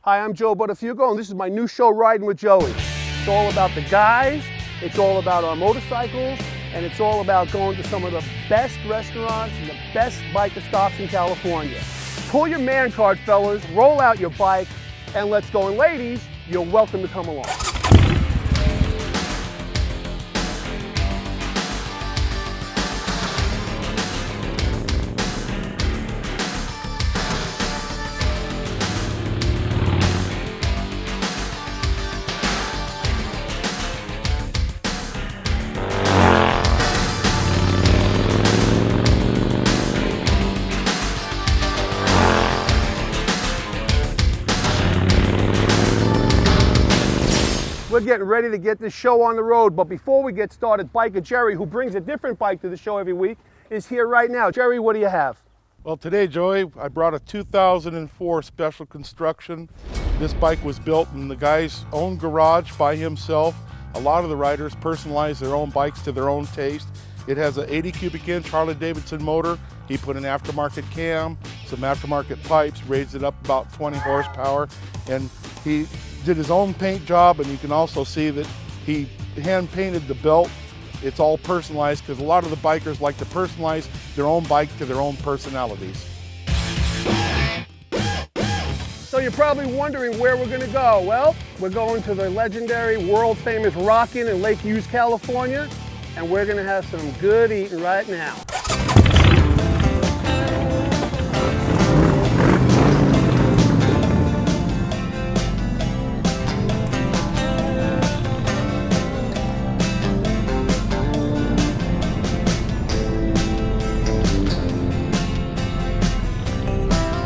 Hi, I'm Joe Buttafuoco, and this is my new show, Riding with Joey. It's all about the guys, it's all about our motorcycles, and it's all about going to some of the best restaurants and the best biker stops in California. Pull your man card, fellas, roll out your bike, and let's go. And ladies, you're welcome to come along. We're getting ready to get this show on the road, but before we get started, Biker Jerry, who brings a different bike to the show every week, is here right now. Jerry, what do you have? Well, today, Joey, I brought a 2004 Special Construction. This bike was built in the guy's own garage by himself. A lot of the riders personalize their own bikes to their own taste. It has an 80 cubic inch Harley-Davidson motor. He put an aftermarket cam, some aftermarket pipes, raised it up about 20 horsepower, and he did his own paint job, and you can also see that he hand painted the belt. It's all personalized because a lot of the bikers like to personalize their own bike to their own personalities. So you're probably wondering where we're gonna go. Well, we're going to the legendary, world famous Rockin' in Lake Hughes, California, and we're gonna have some good eating right now.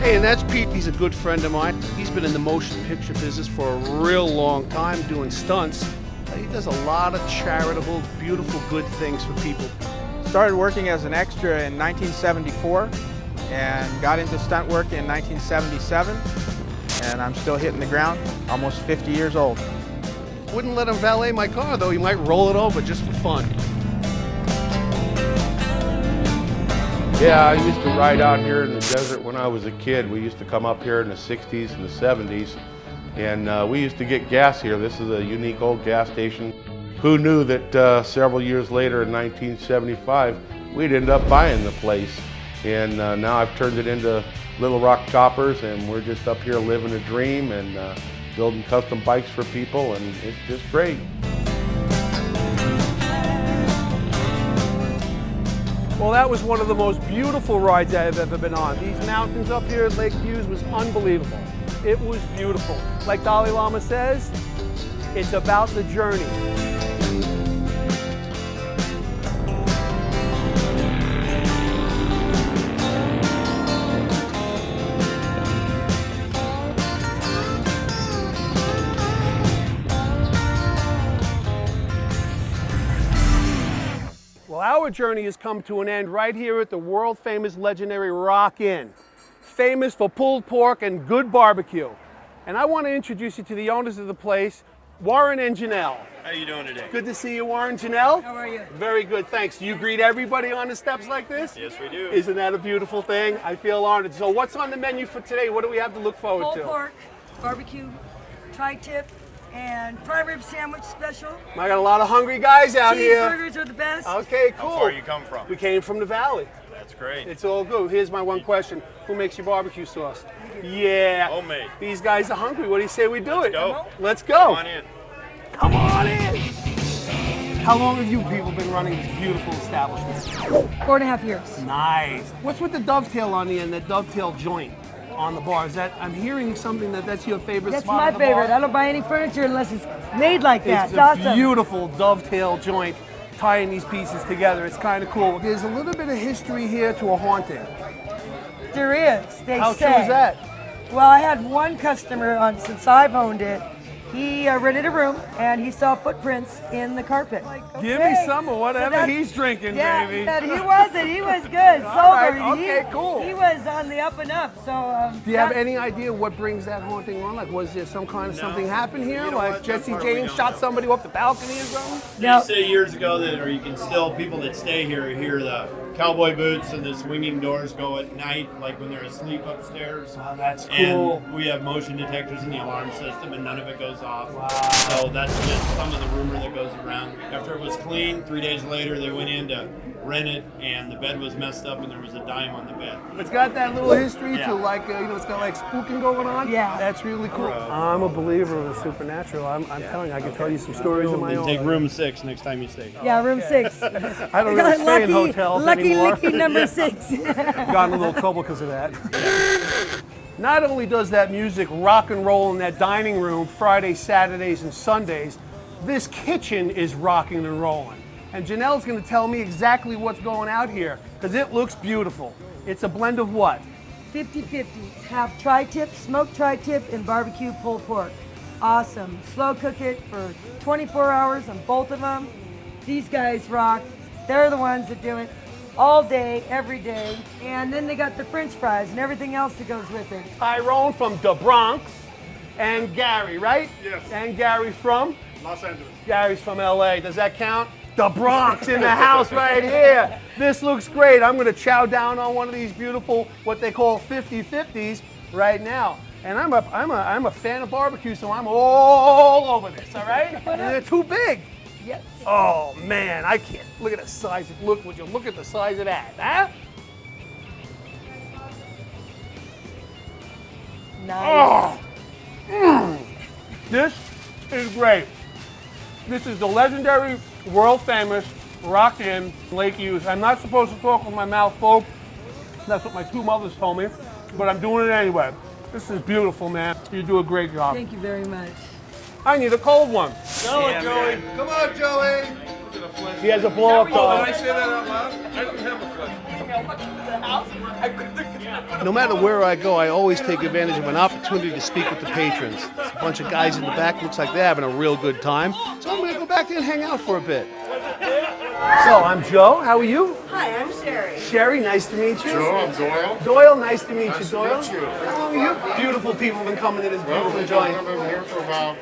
Hey, and that's Pete. He's a good friend of mine. He's been in the motion picture business for a real long time doing stunts. He does a lot of charitable, beautiful, good things for people. Started working as an extra in 1974 and got into stunt work in 1977, and I'm still hitting the ground, almost 50 years old. Wouldn't let him valet my car, though. He might roll it over just for fun. Yeah, I used to ride out here in the desert when I was a kid. We used to come up here in the 60s and the 70s, and we used to get gas here. This is a unique old gas station. Who knew that several years later in 1975, we'd end up buying the place. And now I've turned it into Little Rock Choppers, and we're just up here living a dream and building custom bikes for people, and it's just great. Well, that was one of the most beautiful rides I've ever been on. These mountains up here at Lake Hughes was unbelievable. It was beautiful. Like Dalai Lama says, it's about the journey. Well, our journey has come to an end right here at the world famous legendary Rockin', famous for pulled pork and good barbecue. And I want to introduce you to the owners of the place, Warren and Janelle. How are you doing today? Good to see you, Warren. Janelle? How are you? Very good, thanks. Do you greet everybody on the steps like this? Yes, we do. Isn't that a beautiful thing? I feel honored. So what's on the menu for today? What do we have to look forward Pulled to? pork, barbecue, tri-tip, and prime rib sandwich special. I got a lot of hungry guys out here. Cheeseburgers are the best. Okay, cool. How far you come from? We came from the valley. That's great. It's all good. Here's my one question. Who makes your barbecue sauce? Yeah. Homemade. These guys are hungry. What do you say we do it? Go. Let's go. Come on in. Come on in. How long have you people been running this beautiful establishment? 4.5 years. Nice. What's with the dovetail on the end, that dovetail joint on the bar? Is that, I'm hearing something that's your favorite That's spot my of the favorite. bar? I don't buy any furniture unless it's made like that. It's It's a awesome. beautiful dovetail joint tying these pieces together. It's kind of cool. There's a little bit of history here to a haunting. There is. They How say. true is that? Well, I had one customer since I've owned it. He rented a room and he saw footprints in the carpet. Like, Give me okay. some of whatever that's- he's drinking, yeah, baby. but he wasn't. He was good. Sober. All right, okay, cool. He was on the up and up. So. Do you have any idea what brings that haunting on? Like, was there some kind of something happen here? You know Like what? Jesse That part we James don't shot know. somebody off the balcony or something? They No. say years ago that, or you can still, people that stay here hear the cowboy boots and the swinging doors go at night, like when they're asleep upstairs. Wow, that's cool. And we have motion detectors in the alarm system, and none of it goes off. Wow. So that's just some of the rumor that goes around. After it was clean, 3 days later, they went in to rent it, and the bed was messed up, and there was a dime on the bed. It's got that little history Yeah. to like, it's got like spooking going on. Yeah. That's really cool. I'm a believer of the supernatural. I'm telling you, I can tell you some stories of my Then own. take room 6 next time you stay. Yeah, room 6. I don't really stay in hotels anymore. Lucky number 6. Got in a little trouble because of that. Not only does that music rock and roll in that dining room Fridays, Saturdays, and Sundays, this kitchen is rocking and rolling. And Janelle's going to tell me exactly what's going out here because it looks beautiful. It's a blend of what? 50-50. Half tri-tip, smoked tri-tip, and barbecue pulled pork. Awesome. Slow cook it for 24 hours on both of them. These guys rock. They're the ones that do it all day, every day. And then they got the French fries and everything else that goes with it. Tyrone from the Bronx and Gary, right? Yes. And Gary from? Los Angeles. Gary's from LA. Does that count? The Bronx in the house right here. This looks great. I'm gonna chow down on one of these beautiful, what they call 50-50s right now. And I'm a fan of barbecue, so I'm all over this, all right? And they're too big. Yes. Oh man, I can't. Look at the size. Would you look at the size of that, huh? Nice. Oh, this is great. This is the legendary, world famous Rock Inn Lake Hughes. I'm not supposed to talk with my mouth full. That's what my two mothers told me, but I'm doing it anyway. This is beautiful, man. You do a great job. Thank you very much. I need a cold one. Joey. Come on, Joey. He has a blow-up dog. say that out loud? I don't have a flash. No matter where I go, I always take advantage of an opportunity to speak with the patrons. There's a bunch of guys in the back. Looks like they're having a real good time. So I'm going to go back there and hang out for a bit. So I'm Joe. How are you? Hi, I'm Sherry. Sherry, nice to meet you. Joe, I'm Doyle. Doyle, nice to meet you, Nice to Doyle. meet you. How long are you? Beautiful people have been coming to this beautiful I've joint. been here for about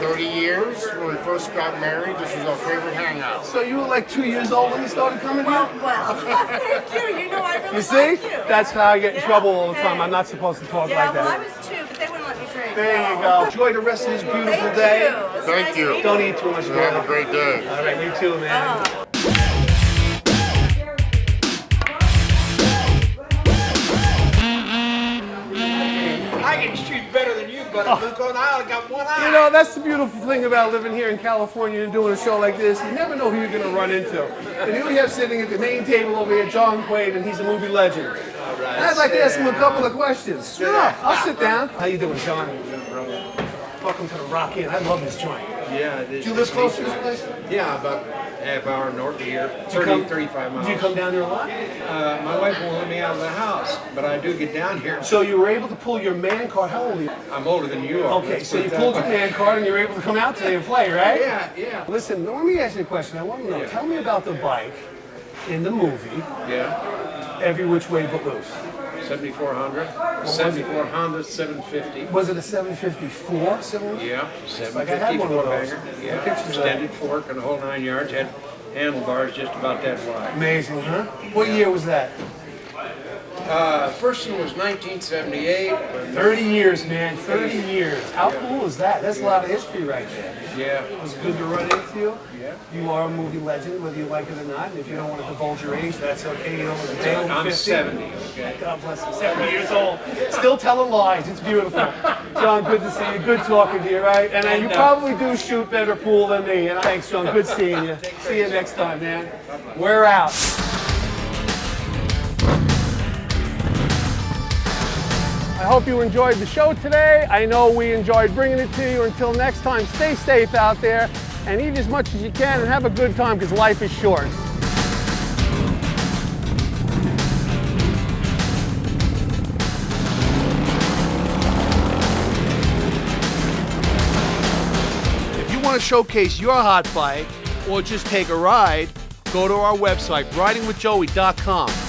30 years. When we first got married, this was our favorite hangout. So you were like 2 years old when you started coming here? Well, thank you. You know I really You see? like you. That's how I get in Yeah. trouble all the time. Hey. I'm not supposed to talk Yeah, like well, I that. was too, but they wouldn't let me drink. There you go. Enjoy the rest of this beautiful Thank day. you. It's Thank nice you. meeting Don't eat too much, Have Doyle. a great day. All right, you too, man. I can shoot better than you, Buttafuoco, and I only got one eye. You know, that's the beautiful thing about living here in California and doing a show like this. You never know who you're going to run into. And here we have sitting at the main table over here, John Quaid, and he's a movie legend. And I'd like to ask him a couple of questions. Sure, I'll sit down. How you doing, John? Welcome to the Rock Inn. I love this joint. Yeah, Do you live close to this place? Yeah, about half hour north of here, Do you come- 35 miles. Do you come down here a lot? My wife won't let me out of the house, but I do get down here. So you were able to pull your man card. How old are you? I'm older than you are. Okay, let's so put you it that pulled your way. man card and you were able to come out today and play, right? Yeah. Listen, let me ask you a question. I want to know. Tell me about the bike in the movie Yeah, Every Which Way But Loose. 7400, 74 Honda 750. Was it a 754? Yeah, Like I had 750 one of four those. banger. What Yeah, pictures of that? extended fork and the whole 9 yards. Had handlebars just about that wide. Amazing, huh? What year was that? First one was 1978. 30 years, man. 30 years. How cool is that? That's a lot of history right there. Yeah. It was good to run into you. Yeah. You are a movie legend, whether you like it or not. And if you don't want to divulge your age, that's okay. You don't want to stay over 50. I'm 70, okay? God bless you. 70 years old. Still telling lies. It's beautiful. John, good to see you. Good talking to you, right? And you probably do shoot better pool than me. And thanks, John. Good seeing you. See you next time, man. We're out. I hope you enjoyed the show today. I know we enjoyed bringing it to you. Until next time, stay safe out there and eat as much as you can and have a good time because life is short. If you want to showcase your hot bike or just take a ride, go to our website, ridingwithjoey.com.